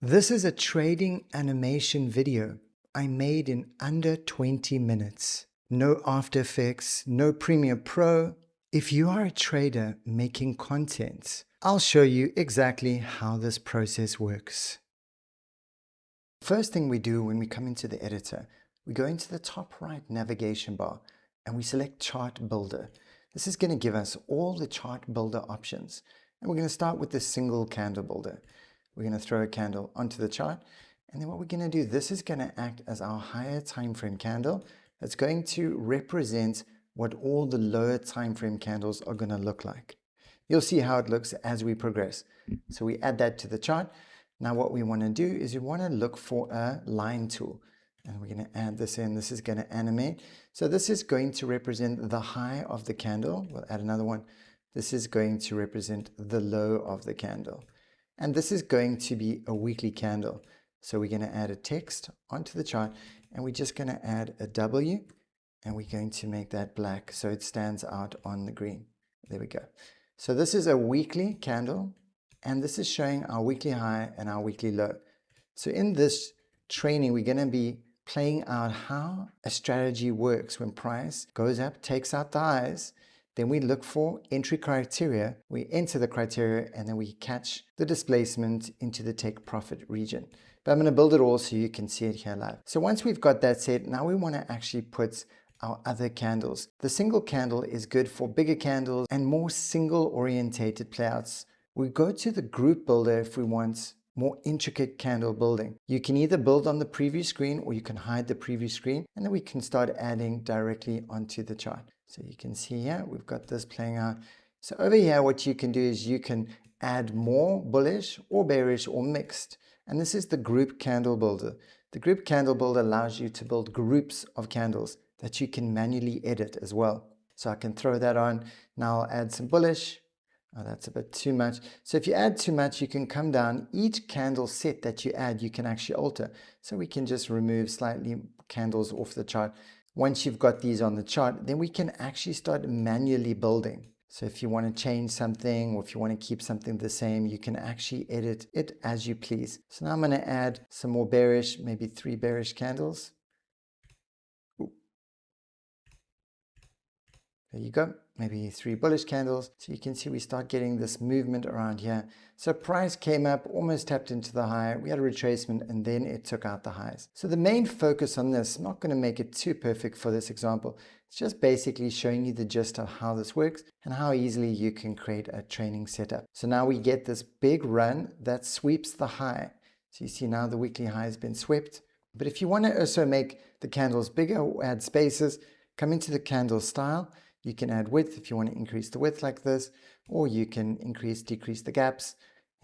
This is a trading animation video I made in under 20 minutes. No After Effects, no Premiere Pro. If you are a trader making content, I'll show you exactly how this process works. First thing we do when we come into the editor, we go into the top right navigation bar and we select Chart Builder. This is going to give us all the chart builder options. And we're going to start with the single candle builder. We're going to throw a candle onto the chart. And then what we're going to do, this is going to act as our higher time frame candle. That's going to represent what all the lower time frame candles are going to look like. You'll see how it looks as we progress. So we add that to the chart. Now what we want to do is we want to look for a line tool. And we're going to add this in. This is going to animate. So this is going to represent the high of the candle. We'll add another one. This is going to represent the low of the candle. And this is going to be a weekly candle. So we're going to add a text onto the chart. And we're just going to add a W. And we're going to make that black so it stands out on the green. There we go. So this is a weekly candle. And this is showing our weekly high and our weekly low. So in this training, we're going to be playing out how a strategy works when price goes up, takes out the highs. Then we look for entry criteria, we enter the criteria, and then we catch the displacement into the take profit region. But I'm going to build it all so you can see it here live. So once we've got that set, now we want to actually put our other candles. The single candle is good for bigger candles and more single orientated playouts. We go to the group builder if we want more intricate candle building. You can either build on the preview screen or you can hide the preview screen, and then we can start adding directly onto the chart. So you can see here, we've got this playing out. So over here, what you can do is you can add more bullish or bearish or mixed. And this is the group candle builder. The group candle builder allows you to build groups of candles that you can manually edit as well. So I can throw that on. Now I'll add some bullish. Oh, that's a bit too much. So if you add too much, you can come down. Each candle set that you add, you can actually alter. So we can just remove slightly candles off the chart. Once you've got these on the chart, then we can actually start manually building. So if you want to change something or if you want to keep something the same, you can actually edit it as you please. So now I'm going to add some more bearish, maybe 3 bearish candles. Ooh. There you go. Maybe 3 bullish candles. So you can see we start getting this movement around here. So price came up, almost tapped into the high. We had a retracement and then it took out the highs. So the main focus on this, I'm not going to make it too perfect for this example. It's just basically showing you the gist of how this works and how easily you can create a training setup. So now we get this big run that sweeps the high. So you see now the weekly high has been swept. But if you want to also make the candles bigger or add spaces, come into the candle style. You can add width if you want to increase the width like this, or you can increase, decrease the gaps.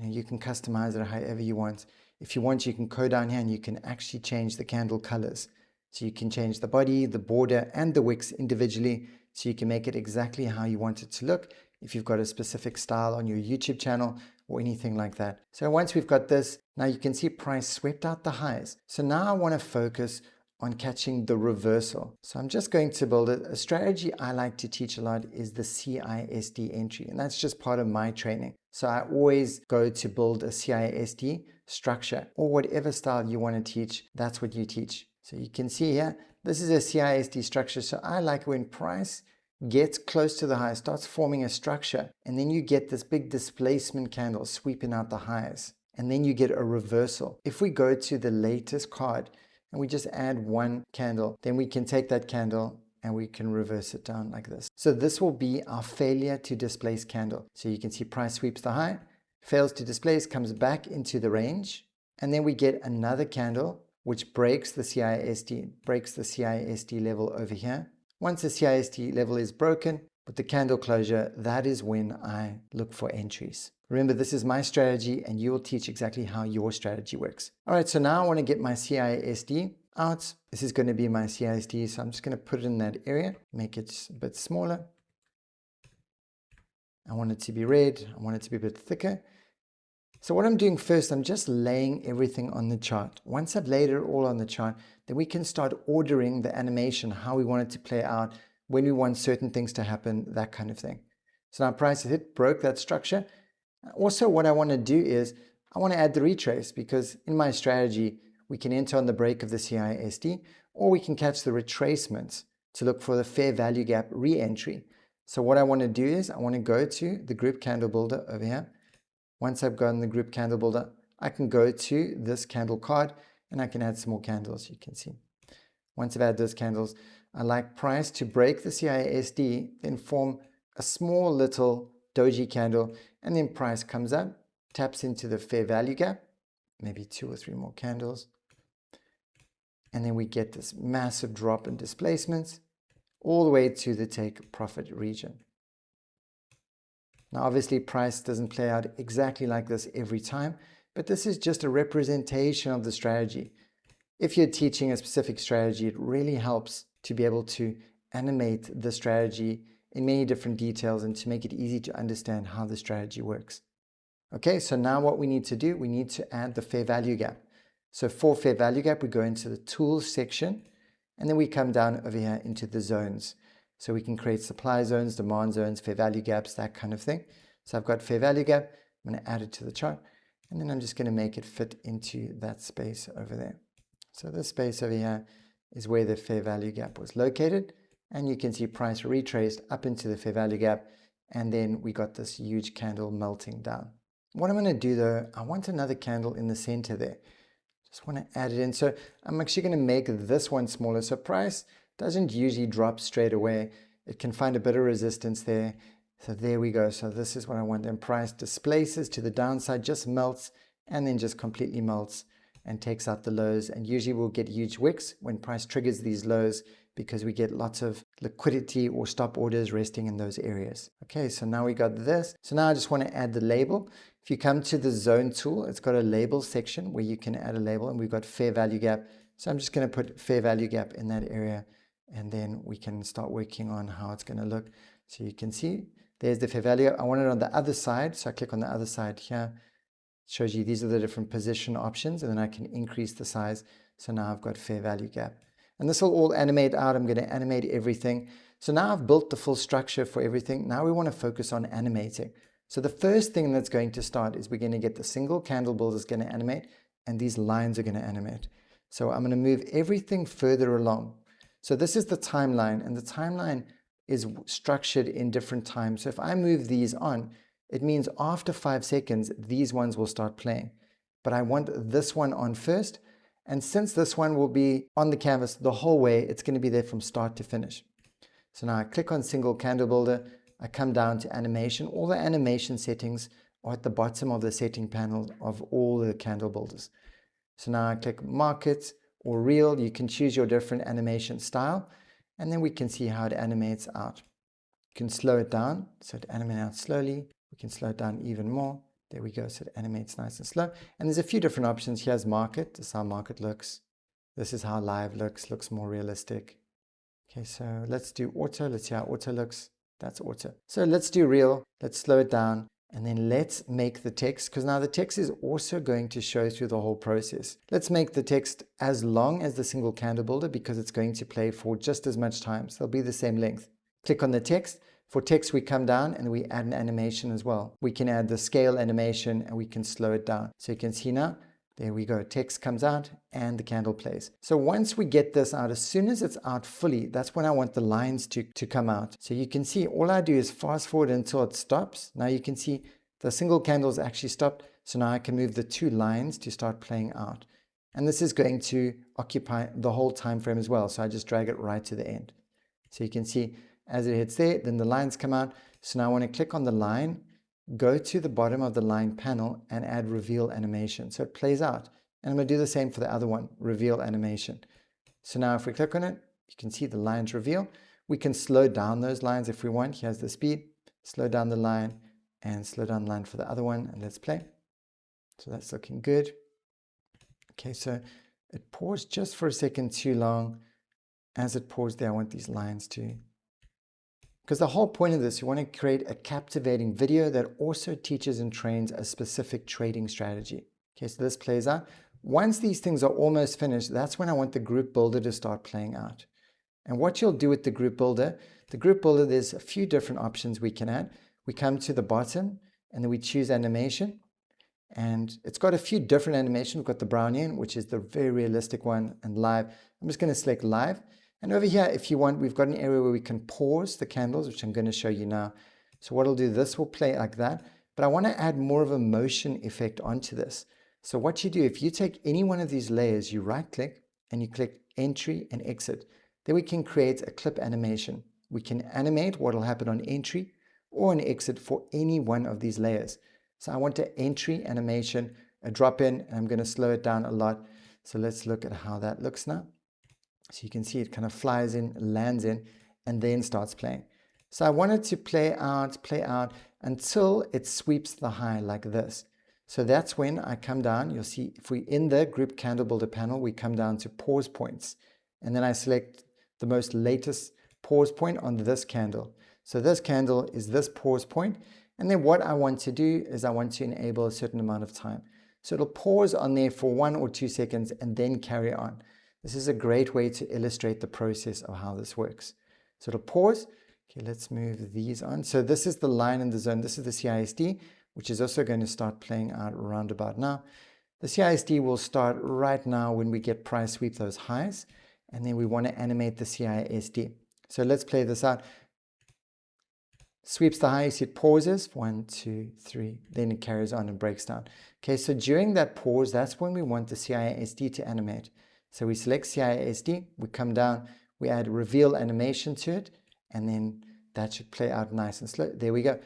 You can customize it however you want. If you want, you can go down here and you can actually change the candle colors. So you can change the body, the border, and the wicks individually, so you can make it exactly how you want it to look if you've got a specific style on your YouTube channel or anything like that. So once we've got this, now you can see price swept out the highs. So now I want to focus on catching the reversal. So I'm just going to build it. A strategy I like to teach a lot is the CISD entry, and that's just part of my training. So I always go to build a CISD structure, or whatever style you want to teach, that's what you teach. So you can see here, this is a CISD structure. So I like when price gets close to the high, starts forming a structure, and then you get this big displacement candle sweeping out the highs, and then you get a reversal. If we go to the latest card, and we just add 1 candle, then we can take that candle and we can reverse it down like this. So this will be our failure to displace candle. So you can see price sweeps the high, fails to displace, comes back into the range, and then we get another candle which breaks the CISD level over here. Once the CISD level is broken with the candle closure, that is when I look for entries. Remember, this is my strategy and you will teach exactly how your strategy works. All right, so now I want to get my CISD out. This is going to be my CISD, so I'm just going to put it in that area, make it a bit smaller. I want it to be red. I want it to be a bit thicker. So what I'm doing first, I'm just laying everything on the chart. Once I've laid it all on the chart, then we can start ordering the animation, how we want it to play out, when we want certain things to happen, that kind of thing. So now price hit, broke that structure. Also, what I want to do is I want to add the retrace because in my strategy, we can enter on the break of the CISD, or we can catch the retracements to look for the fair value gap re-entry. So what I want to do is I want to go to the group candle builder over here. Once I've gotten the group candle builder, I can go to this candle card and I can add some more candles, you can see. Once I've added those candles, I like price to break the CISD, then form a small little doji candle, and then price comes up, taps into the fair value gap, maybe 2 or 3 more candles, and then we get this massive drop in displacements all the way to the take profit region. Now obviously price doesn't play out exactly like this every time, but this is just a representation of the strategy. If you're teaching a specific strategy, it really helps to be able to animate the strategy in many different details and to make it easy to understand how the strategy works. Okay, so now what we need to do, we need to add the fair value gap. So for fair value gap, we go into the tools section, and then we come down over here into the zones. So we can create supply zones, demand zones, fair value gaps, that kind of thing. So I've got fair value gap, I'm going to add it to the chart, and then I'm just going to make it fit into that space over there. So this space over here is where the fair value gap was located, and you can see price retraced up into the fair value gap, and then we got this huge candle melting down. What I'm going to do though, I want another candle in the center there. Just want to add it in. So I'm actually going to make this one smaller. So price doesn't usually drop straight away. It can find a bit of resistance there. So there we go. So this is what I want. And price displaces to the downside, just melts, and then just completely melts and takes out the lows. And usually we'll get huge wicks when price triggers these lows because we get lots of liquidity or stop orders resting in those areas. Okay, so now we got this. So now I just want to add the label. If you come to the zone tool, it's got a label section where you can add a label, and we've got fair value gap. So I'm just going to put fair value gap in that area, and then we can start working on how it's going to look. So you can see there's the fair value. I want it on the other side. So I click on the other side here. It shows you these are the different position options, and then I can increase the size. So now I've got fair value gap. And this will all animate out. I'm going to animate everything. So now I've built the full structure for everything. Now we want to focus on animating. So the first thing that's going to start is we're going to get the single candle build is going to animate, and these lines are going to animate. So I'm going to move everything further along. So this is the timeline, and the timeline is structured in different times. So if I move these on, it means after 5 seconds, these ones will start playing. But I want this one on first. And since this one will be on the canvas the whole way, it's going to be there from start to finish. So now I click on single candle builder. I come down to animation. All the animation settings are at the bottom of the setting panel of all the candle builders. So now I click market or reel. You can choose your different animation style, and then we can see how it animates out. You can slow it down, so it animates out slowly. We can slow it down even more. There we go, so it animates nice and slow. And there's a few different options. Here's market. This is how market looks. This is how live looks more realistic. Okay, so let's do auto. Let's see how auto looks. That's auto. So let's do real. Let's slow it down. And then let's make the text, because now the text is also going to show through the whole process. Let's make the text as long as the single candle builder because it's going to play for just as much time. So they'll be the same length. Click on the text. For text, we come down and we add an animation as well. We can add the scale animation and we can slow it down. So you can see now, there we go. Text comes out and the candle plays. So once we get this out, as soon as it's out fully, that's when I want the lines to come out. So you can see all I do is fast forward until it stops. Now you can see the single candle's actually stopped. So now I can move the 2 lines to start playing out. And this is going to occupy the whole time frame as well. So I just drag it right to the end. So you can see as it hits there, then the lines come out. So now I want to click on the line, go to the bottom of the line panel and add reveal animation. So it plays out. And I'm going to do the same for the other one, reveal animation. So now if we click on it, you can see the lines reveal. We can slow down those lines if we want. Here's the speed, slow down the line and slow down the line for the other one. And let's play. So that's looking good. Okay, so it paused just for a second too long. As it paused there, I want these lines to, because the whole point of this, you want to create a captivating video that also teaches and trains a specific trading strategy. Okay, so this plays out. Once these things are almost finished, that's when I want the group builder to start playing out. And what you'll do with the group builder, there's a few different options we can add. We come to the bottom and then we choose animation. And it's got a few different animations. We've got the Brownian, which is the very realistic one, and live. I'm just going to select live. And over here, if you want, we've got an area where we can pause the candles, which I'm going to show you now. So what I'll do, this will play like that, but I want to add more of a motion effect onto this. So what you do, if you take any one of these layers, you right click and you click entry and exit. Then we can create a clip animation. We can animate what will happen on entry or an exit for any one of these layers. So I want an entry animation, a drop in, and I'm going to slow it down a lot. So let's look at how that looks now. So you can see it kind of flies in, lands in, and then starts playing. So I want it to play out until it sweeps the high like this. So that's when I come down. You'll see if we're in the group candle builder panel, we come down to pause points. And then I select the most latest pause point on this candle. So this candle is this pause point. And then what I want to do is I want to enable a certain amount of time. So it'll pause on there for 1 or 2 seconds and then carry on. This is a great way to illustrate the process of how this works. So it'll pause. Okay, let's move these on. So this is the line in the zone. This is the CISD, which is also going to start playing out around about now. The CISD will start right now when we get price sweep those highs. And then we want to animate the CISD. So let's play this out. Sweeps the high, you see it pauses, 1, 2, 3, then it carries on and breaks down. Okay, so during that pause, that's when we want the CISD to animate. So we select CISD, we come down, we add reveal animation to it, and then that should play out nice and slow. There we go.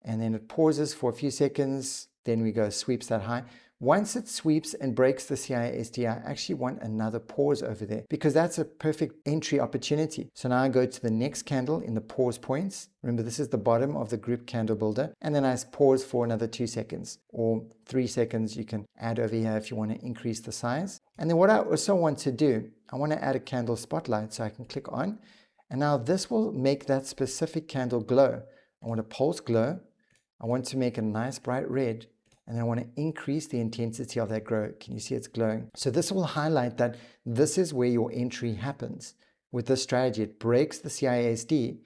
And then it pauses for a few seconds, then we go sweeps that high. Once it sweeps and breaks the CISD, I actually want another pause over there because that's a perfect entry opportunity. So now I go to the next candle in the pause points. Remember, this is the bottom of the group candle builder. And then I pause for another 2 seconds or 3 seconds. You can add over here if you want to increase the size. And then what I also want to do, I want to add a candle spotlight so I can click on. And now this will make that specific candle glow. I want a pulse glow. I want to make a nice bright red. And I want to increase the intensity of that glow. Can you see it's glowing? So this will highlight that this is where your entry happens. With this strategy, it breaks the CISD,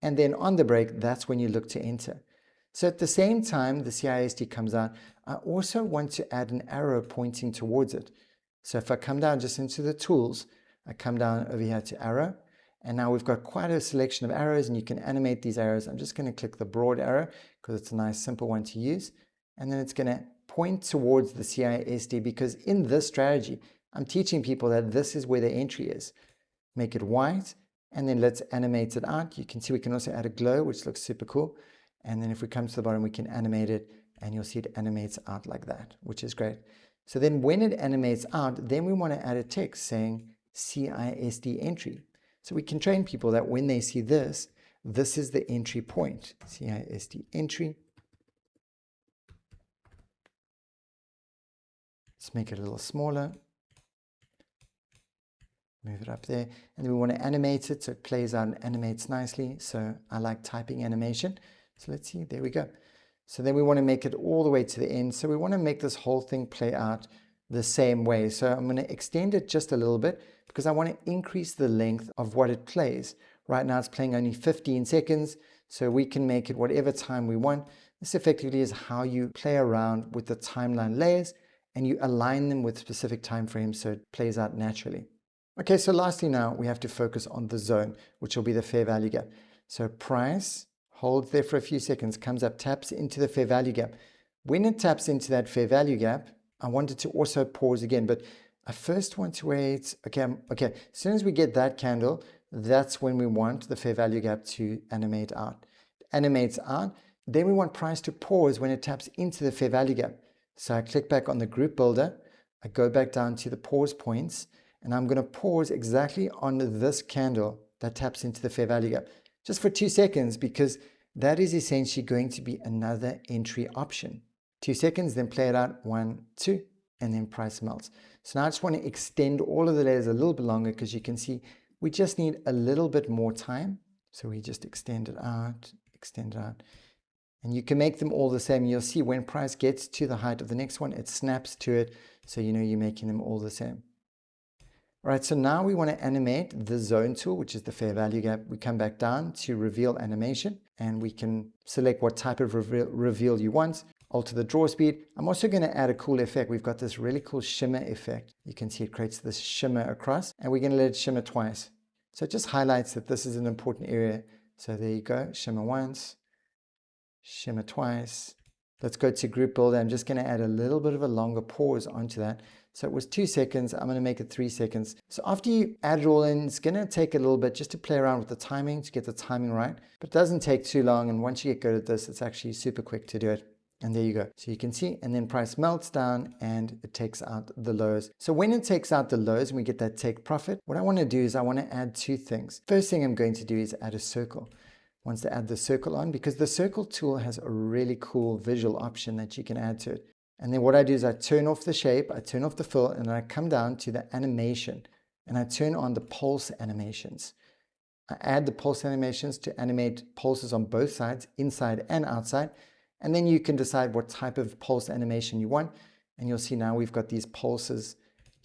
and then on the break, that's when you look to enter. So at the same time the CISD comes out, I also want to add an arrow pointing towards it. So if I come down just into the tools, I come down over here to arrow, and now we've got quite a selection of arrows, and you can animate these arrows. I'm just going to click the broad arrow because it's a nice simple one to use. And then it's going to point towards the CISD because in this strategy, I'm teaching people that this is where the entry is. Make it white, and then let's animate it out. You can see we can also add a glow, which looks super cool. And then if we come to the bottom, we can animate it, and you'll see it animates out like that, which is great. So then when it animates out, then we want to add a text saying CISD entry. So we can train people that when they see this, this is the entry point, CISD entry. Let's make it a little smaller. Move it up there. And then we want to animate it so it plays out and animates nicely. So I like typing animation. So let's see, there we go. So then we want to make it all the way to the end. So we want to make this whole thing play out the same way. So I'm going to extend it just a little bit because I want to increase the length of what it plays. Right now it's playing only 15 seconds. So we can make it whatever time we want. This effectively is how you play around with the timeline layers, and you align them with specific time frames so it plays out naturally. Okay, so lastly now we have to focus on the zone, which will be the fair value gap. So price holds there for a few seconds, comes up, taps into the fair value gap. When it taps into that fair value gap, I wanted to also pause again, but I first want to wait. Okay, as soon as we get that candle, that's when we want the fair value gap to animate out. It animates out, then we want price to pause when it taps into the fair value gap. So I click back on the group builder, I go back down to the pause points, and I'm going to pause exactly on this candle that taps into the fair value gap, just for 2 seconds, because that is essentially going to be another entry option. 2 seconds, then play it out, 1, 2, and then price melts. So now I just want to extend all of the layers a little bit longer because you can see we just need a little bit more time. So we just extend it out, And you can make them all the same. You'll see when price gets to the height of the next one, it snaps to it. So you know you're making them all the same. All right, so now we want to animate the zone tool, which is the fair value gap. We come back down to reveal animation, and we can select what type of reveal you want. alter the draw speed. I'm also going to add a cool effect. We've got this really cool shimmer effect. You can see it creates this shimmer across, and we're going to let it shimmer twice. So it just highlights that this is an important area. So there you go, shimmer once, shimmer twice. Let's go to group builder. I'm just going to add a little bit of a longer pause onto that. So it was 2 seconds. I'm going to make it 3 seconds. So after you add it all in, it's going to take a little bit just to play around with the timing to get the timing right. But it doesn't take too long. And once you get good at this, it's actually super quick to do it. And there you go. So you can see, and then price melts down and it takes out the lows. So when it takes out the lows and we get that take profit, what I want to do is I want to add 2 things. First thing I'm going to do is add a circle. Wants to add the circle on because the circle tool has a really cool visual option that you can add to it. And then what I do is I turn off the shape, I turn off the fill, and then I come down to the animation and I turn on the pulse animations. I add the pulse animations to animate pulses on both sides, inside and outside. And then you can decide what type of pulse animation you want. And you'll see now we've got these pulses.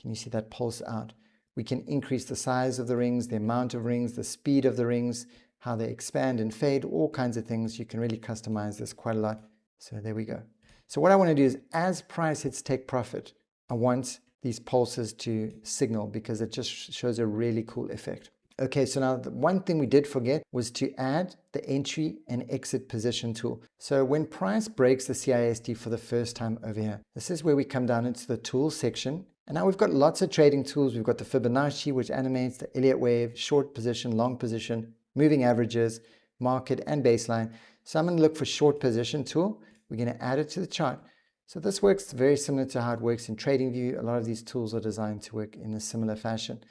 Can you see that pulse out? We can increase the size of the rings, the amount of rings, the speed of the rings, how they expand and fade, all kinds of things. You can really customize this quite a lot. So there we go. So what I want to do is as price hits take profit, I want these pulses to signal because it just shows a really cool effect. Okay, so now the one thing we did forget was to add the entry and exit position tool. So when price breaks the CISD for the first time over here, this is where we come down into the tools section. And now we've got lots of trading tools. We've got the Fibonacci, which animates the Elliott wave, short position, long position, moving averages, market, and baseline. So I'm going to look for short position tool. We're going to add it to the chart. So this works very similar to how it works in TradingView. A lot of these tools are designed to work in a similar fashion.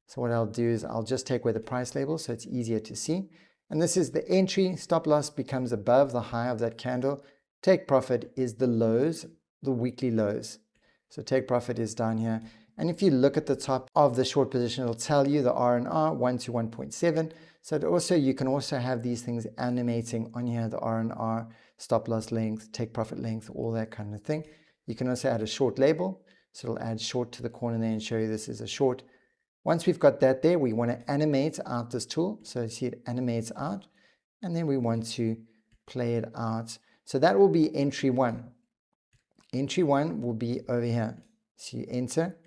So what I'll do is I'll just take away the price label so it's easier to see. And this is the entry. Stop loss becomes above the high of that candle. Take profit is the lows, the weekly lows. So take profit is down here. And if you look at the top of the short position, it'll tell you the R&R 1 to 1.7. So you can also have these things animating on here, the R&R, stop loss length, take profit length, all that kind of thing. You can also add a short label. So it'll add short to the corner there and show you this is a short. Once we've got that there, we want to animate out this tool. So you see it animates out. And then we want to play it out. So that will be entry 1. Entry 1 will be over here. So you enter.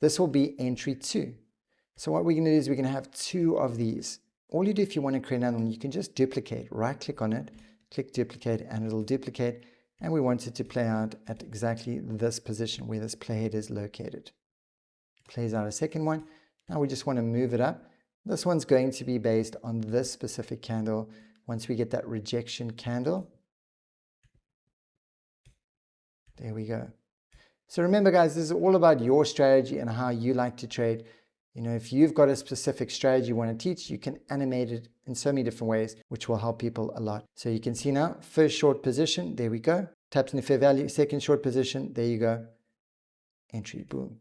This will be entry 2. So what we're going to do is we're going to have 2 of these. All you do if you want to create another one, you can just duplicate. Right click on it, click duplicate, and it'll duplicate. And we want it to play out at exactly this position where this playhead is located. Plays out a second one. Now we just want to move it up. This one's going to be based on this specific candle. Once we get that rejection candle, there we go. So remember guys, this is all about your strategy and how you like to trade. You know, if you've got a specific strategy you want to teach, you can animate it in so many different ways, which will help people a lot. So you can see now, first short position, there we go. Taps into fair value, second short position, there you go. Entry, boom.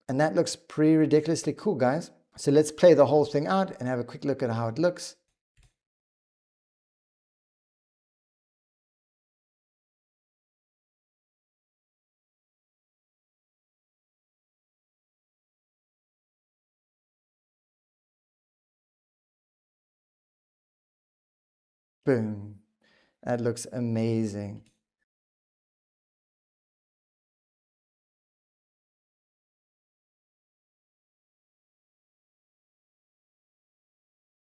And that looks pretty ridiculously cool, guys. So let's play the whole thing out and have a quick look at how it looks. Boom. That looks amazing.